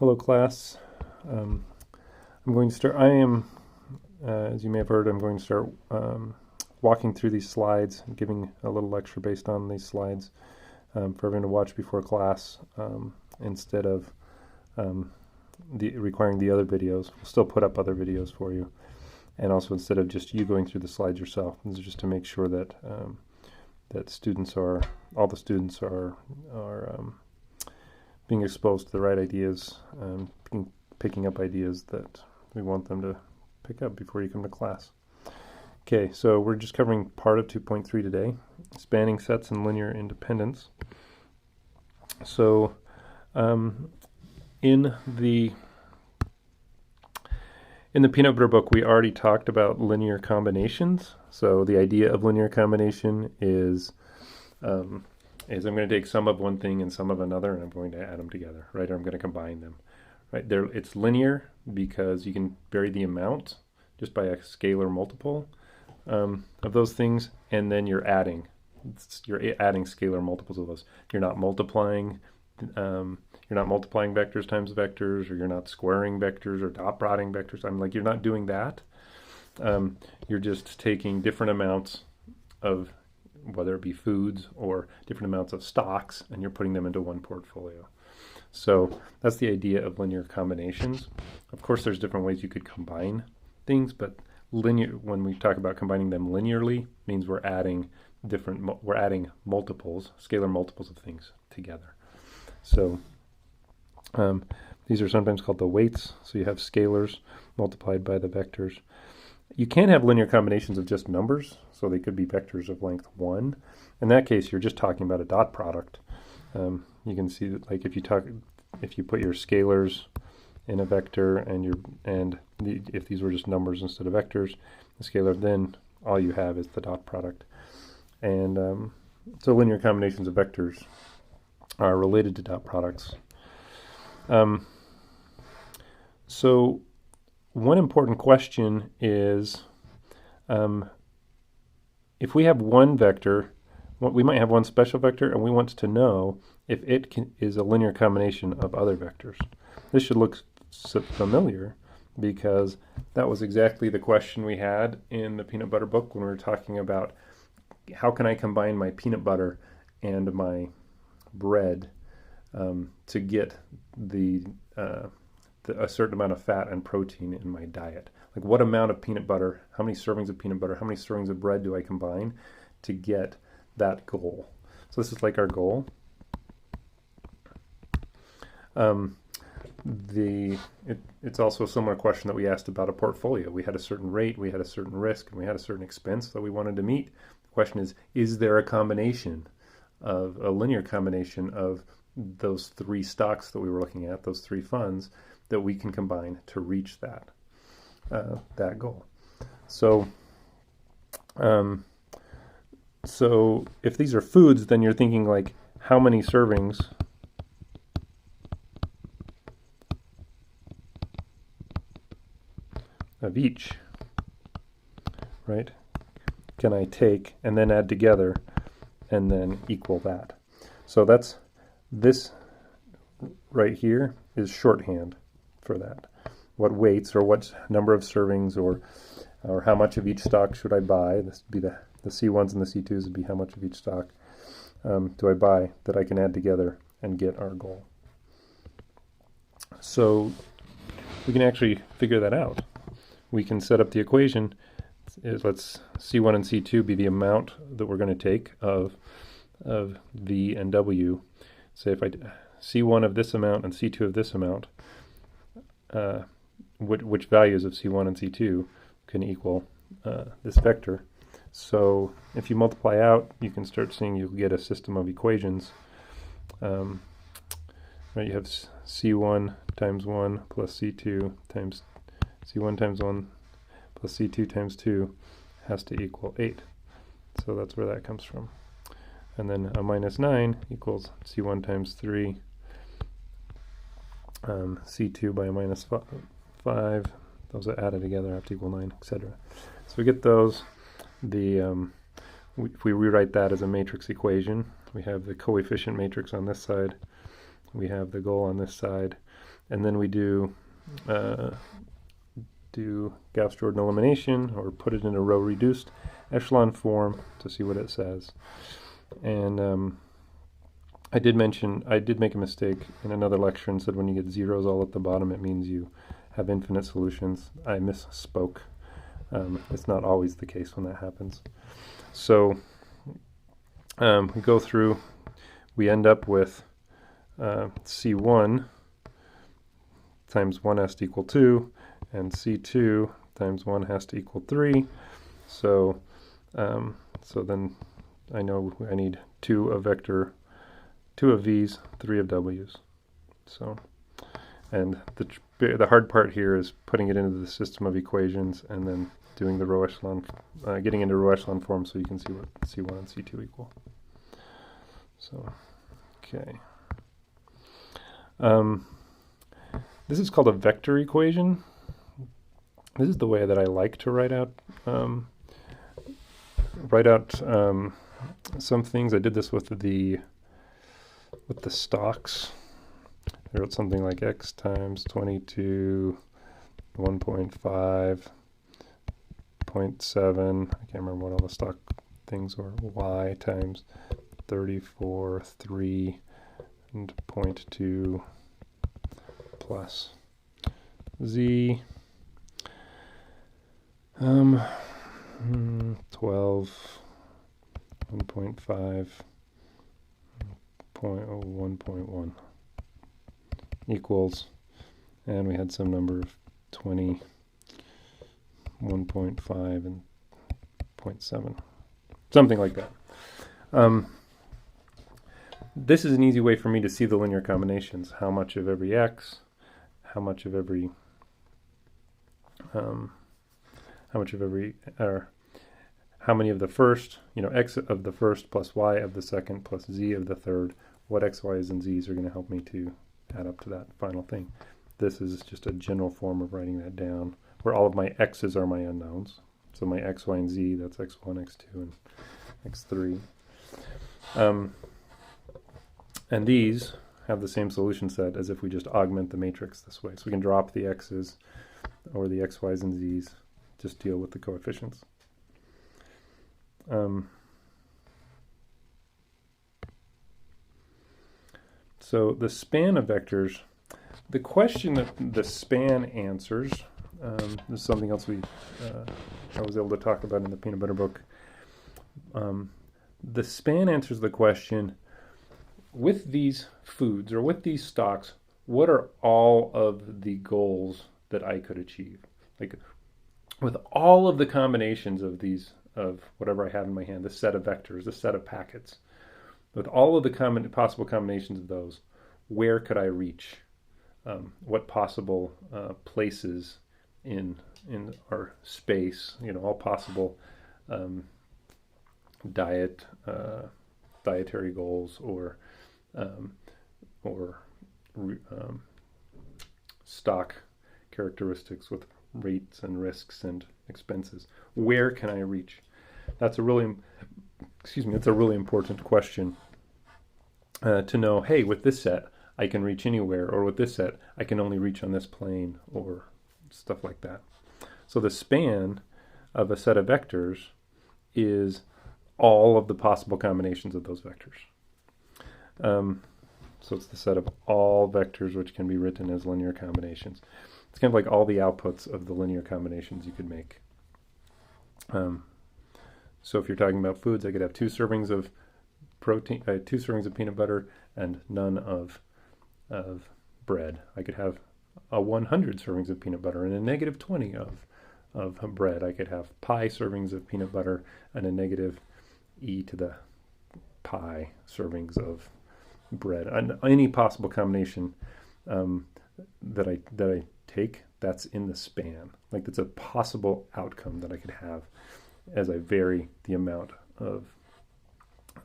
Hello class. I'm going to start, I am, as you may have heard, I'm going to start walking through these slides and giving a little lecture based on these slides for everyone to watch before class instead of requiring the other videos. We'll still put up other videos for you. And also instead of just you going through the slides yourself. This is just to make sure that all the students are being exposed to the right ideas, picking up ideas that we want them to pick up before you come to class. Okay, so we're just covering part of 2.3 today, spanning sets and linear independence. So in the peanut butter book, we already talked about linear combinations. So the idea of linear combination is I'm going to take some of one thing and some of another, and I'm going to add them together, right? Or I'm going to combine them, right? It's linear because you can vary the amount just by a scalar multiple of those things, and then you're adding scalar multiples of those. You're not multiplying vectors times vectors, or you're not squaring vectors or dot product vectors. You're not doing that. You're just taking different amounts of, whether it be foods or different amounts of stocks, and you're putting them into one portfolio. So that's the idea of linear combinations. Of course, there's different ways you could combine things, but when we talk about combining them linearly, means we're adding multiples, scalar multiples of things together. So these are sometimes called the weights. So you have scalars multiplied by the vectors. You can have linear combinations of just numbers, so they could be vectors of length 1. In that case, you're just talking about a dot product. You can see that, like, if you put your scalars in a vector if these were just numbers instead of vectors, the scalar, then all you have is the dot product. And so linear combinations of vectors are related to dot products. So one important question is, if we have one vector, we might have one special vector, and we want to know if it is a linear combination of other vectors. This should look familiar, because that was exactly the question we had in the peanut butter book when we were talking about how can I combine my peanut butter and my bread to get a certain amount of fat and protein in my diet. Like, what amount of peanut butter, how many servings of peanut butter, how many servings of bread do I combine to get that goal? So this is like our goal. It's also a similar question that we asked about a portfolio. We had a certain rate, we had a certain risk, and we had a certain expense that we wanted to meet. The question is there a linear combination of those three stocks that we were looking at, those three funds, that we can combine to reach that goal? So if these are foods, then you're thinking, like, how many servings of each, right, can I take and then add together and then equal that? So this right here is shorthand for that. What weights, or what number of servings, or how much of each stock should I buy? This would be the C1s and the C2s would be how much of each stock do I buy that I can add together and get our goal. So we can actually figure that out. We can set up the equation. Let's C1 and C2 be the amount that we're going to take of V and W. Say if I C1 of this amount and C2 of this amount, which values of C1 and C2 can equal this vector. So if you multiply out, you can start seeing you'll get a system of equations. Right, you have C1 times 1 plus C2 times C1 times 1 plus C2 times 2 has to equal 8. So that's where that comes from. And then a minus 9 equals C1 times 3, C2 by a minus 5. Those are added together have to equal 9, etc. So we get those. If we rewrite that as a matrix equation, we have the coefficient matrix on this side, we have the goal on this side, And then we do Gauss-Jordan elimination, or put it in a row reduced echelon form to see what it says. And I did make a mistake in another lecture and said when you get zeros all at the bottom, it means you have infinite solutions. I misspoke. It's not always the case when that happens. So we go through, we end up with C1 times 1 has to equal 2, and C2 times 1 has to equal 3. So then I know I need 2 of V's, 3 of W's. So, and the hard part here is putting it into the system of equations and then doing the row echelon, getting into row echelon form so you can see what C1 and C2 equal. So, okay. This is called a vector equation. This is the way that I like to write out some things. I did this with the stocks. I wrote something like x times 22, 1.5, 0.7. I can't remember what all the stock things were. Y times 34, 3, and 0.2 plus z 12, 1.5, 1.1 equals, and we had some number of 20, 1.5, and 0.7, something like that. This is an easy way for me to see the linear combinations. How much of every x, how much of every, how many of the first, x of the first plus y of the second plus z of the third, what x, y's, and z's are going to help me to add up to that final thing. This is just a general form of writing that down, where all of my x's are my unknowns. So my x, y, and z, that's x1, x2, and x3. And these have the same solution set as if we just augment the matrix this way. So we can drop the x's or the x, y's, and z's, just deal with the coefficients. So the span of vectors, the question that the span answers, this is something else I was able to talk about in the peanut butter book. The span answers the question, with these foods or with these stocks, what are all of the goals that I could achieve? Like with all of the combinations of these, of whatever I have in my hand, this set of vectors, this set of packets, with all of the possible combinations of those, where could I reach? What possible places in our space, all possible dietary goals or stock characteristics with rates and risks and expenses. Where can I reach? That's a really, it's a really important question to know. Hey, with this set, I can reach anywhere, or with this set, I can only reach on this plane, or stuff like that. So the span of a set of vectors is all of the possible combinations of those vectors. So it's the set of all vectors which can be written as linear combinations. It's kind of like all the outputs of the linear combinations you could make. So if you're talking about foods, I could have 2 servings of protein, 2 servings of peanut butter, and none of bread. I could have a 100 servings of peanut butter and a negative 20 of bread. I could have pi servings of peanut butter and a negative e to the pi servings of bread. And any possible combination that I take, that's in the span. Like that's a possible outcome that I could have as I vary the amount of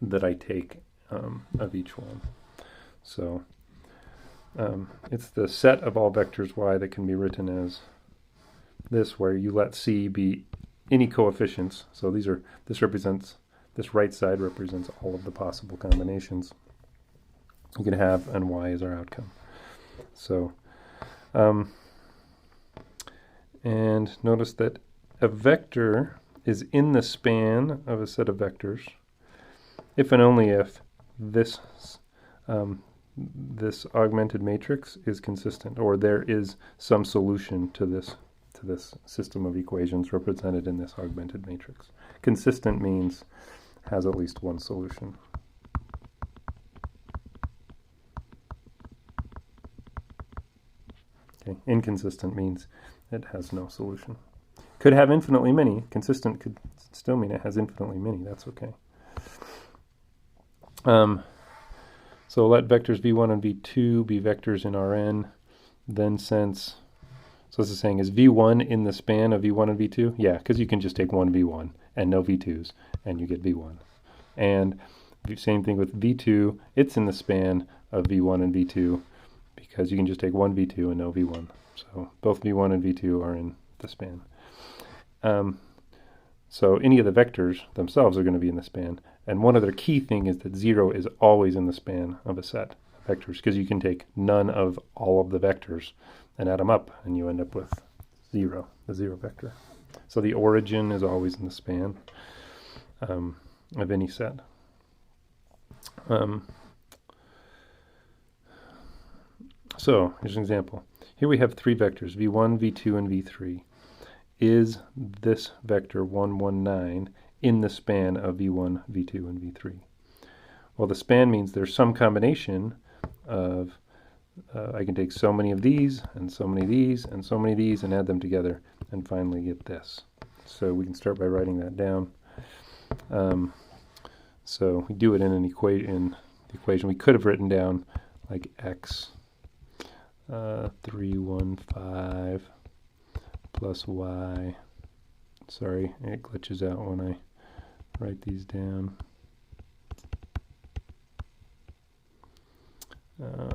that I take of each one. So it's the set of all vectors y that can be written as this, where you let c be any coefficients. So this right side represents all of the possible combinations you can have, and y is our outcome. So And notice that a vector is in the span of a set of vectors if and only if this this augmented matrix is consistent, or there is some solution to this system of equations represented in this augmented matrix. Consistent means has at least one solution. Okay. Inconsistent means it has no solution. Could have infinitely many. Consistent could still mean it has infinitely many. That's okay. So let vectors v1 and v2 be vectors in Rn. Then since, so this is saying, is v1 in the span of v1 and v2? Yeah, because you can just take one v1 and no v2s, and you get v1. And same thing with v2, it's in the span of v1 and v2, because you can just take one v2 and no v1. So both v1 and v2 are in the span. So any of the vectors themselves are going to be in the span. And one other key thing is that 0 is always in the span of a set of vectors, because you can take none of all of the vectors and add them up, and you end up with 0, the 0 vector. So the origin is always in the span of any set. So here's an example. Here we have three vectors, v1, v2, and v3. Is this vector 1, 1, 9 in the span of v1, v2, and v3? Well, the span means there's some combination of, I can take so many of these, and so many of these, and so many of these, and add them together, and finally get this. So we can start by writing that down. So we do it in an equation. The equation we could have written down like x 3, 1, 5 plus y. Sorry, it glitches out when I write these down.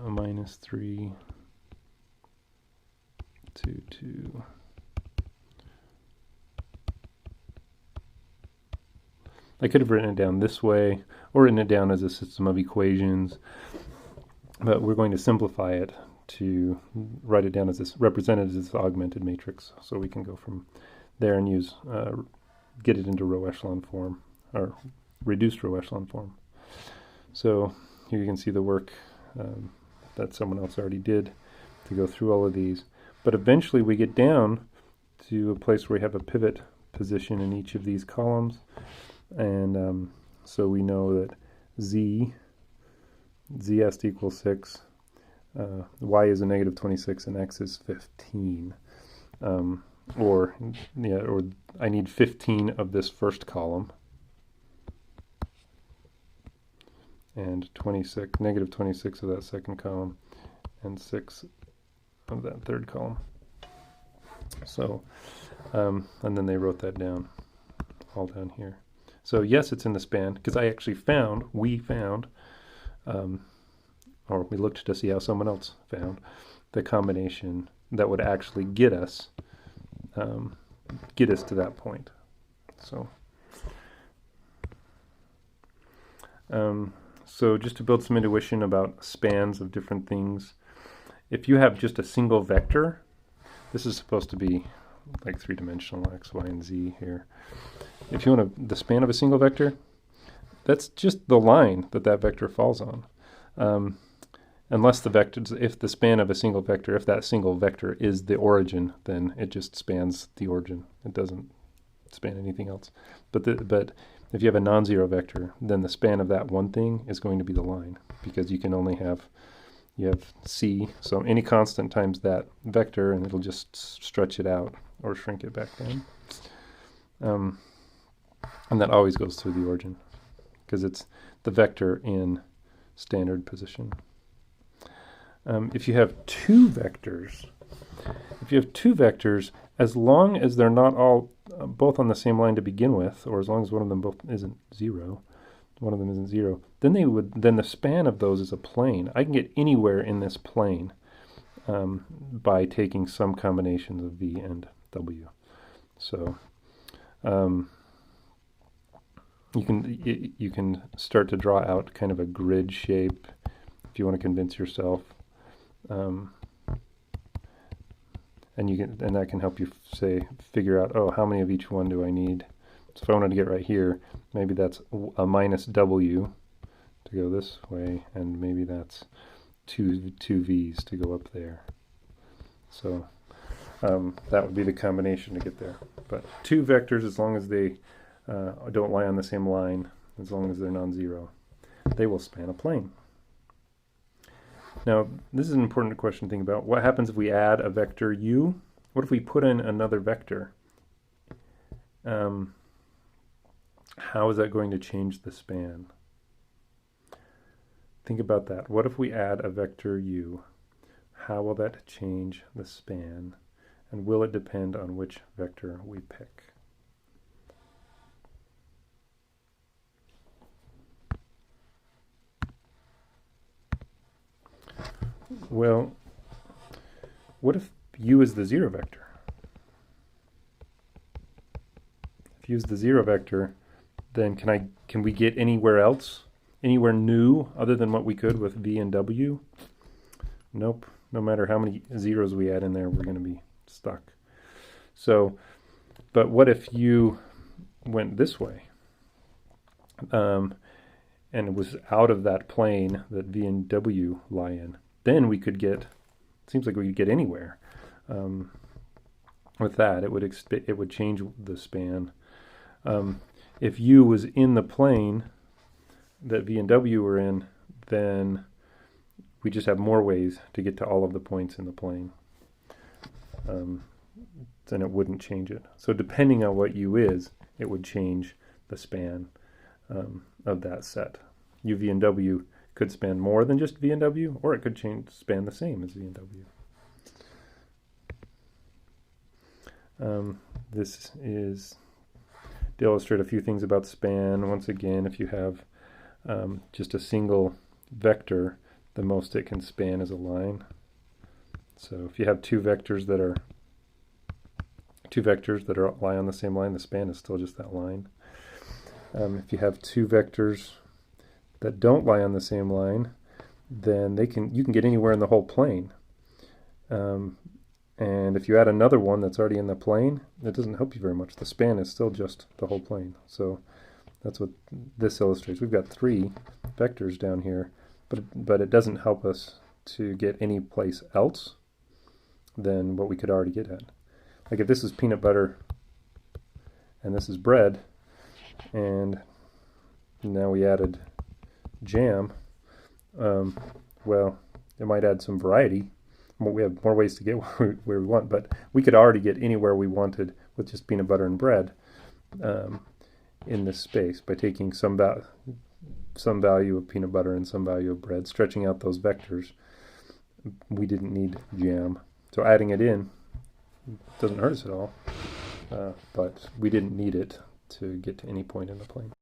Minus 3, 2, 2. I could have written it down this way, or written it down as a system of equations, but we're going to simplify it to write it down as this, represented as this augmented matrix, so we can go from there and use, get it into row echelon form, or reduced row echelon form. So here you can see the work that someone else already did to go through all of these. But eventually we get down to a place where we have a pivot position in each of these columns. And so we know that z has to equal 6, y is a negative 26, and x is 15. Or I need 15 of this first column, and 26, negative 26 of that second column, and 6 of that third column. So, and then they wrote that down, all down here. So yes, it's in the span, because I actually found, we found, or we looked to see how someone else found, the combination that would actually get us to that point. So, so just to build some intuition about spans of different things, if you have just a single vector, this is supposed to be like three-dimensional x, y, and z here. If you want the span of a single vector, that's just the line that that vector falls on. Unless the vectors, if the span of a single vector, if that single vector is the origin, then it just spans the origin. It doesn't span anything else. But if you have a non-zero vector, then the span of that one thing is going to be the line, because you can only have, you have c, so any constant times that vector, and it'll just stretch it out or shrink it back down. And that always goes through the origin, because it's the vector in standard position. If you have two vectors, as long as they're not all both on the same line to begin with, or as long as one of them isn't zero, then then the span of those is a plane. I can get anywhere in this plane by taking some combinations of v and w. So you can start to draw out kind of a grid shape if you want to convince yourself and that can help you say figure out, oh, how many of each one do I need? So if I wanted to get right here, maybe that's a minus W to go this way, and maybe that's two V's to go up there. So that would be the combination to get there. But two vectors, as long as they don't lie on the same line, as long as they're non-zero, they will span a plane. Now, this is an important question to think about. What happens if we add a vector u? What if we put in another vector? How is that going to change the span? Think about that. What if we add a vector u? How will that change the span? And will it depend on which vector we pick? Well, what if u is the zero vector? If u is the zero vector, then can we get anywhere else, anywhere new other than what we could with v and w? Nope. No matter how many zeros we add in there, we're going to be stuck. So, but what if u went this way? And it was out of that plane that v and w lie in. Then we could get, it seems like we could get anywhere. With that, it would change the span. If u was in the plane that v and w were in, then we just have more ways to get to all of the points in the plane. Then it wouldn't change it. So depending on what u is, it would change the span of that set. u, v, and w could span more than just v and w, or it could span the same as v and w. This is to illustrate a few things about span. Once again, if you have just a single vector, the most it can span is a line. So if you have two vectors that lie on the same line, the span is still just that line. If you have two vectors that don't lie on the same line, then you can get anywhere in the whole plane. And if you add another one that's already in the plane, it doesn't help you very much. The span is still just the whole plane. So that's what this illustrates. We've got three vectors down here, but it doesn't help us to get any place else than what we could already get at. Like if this is peanut butter and this is bread, and now we added jam, well, it might add some variety. We have more ways to get where we want, but we could already get anywhere we wanted with just peanut butter and bread in this space by taking some value of peanut butter and some value of bread, stretching out those vectors. We didn't need jam, so adding it in doesn't hurt us at all, but we didn't need it to get to any point in the plane.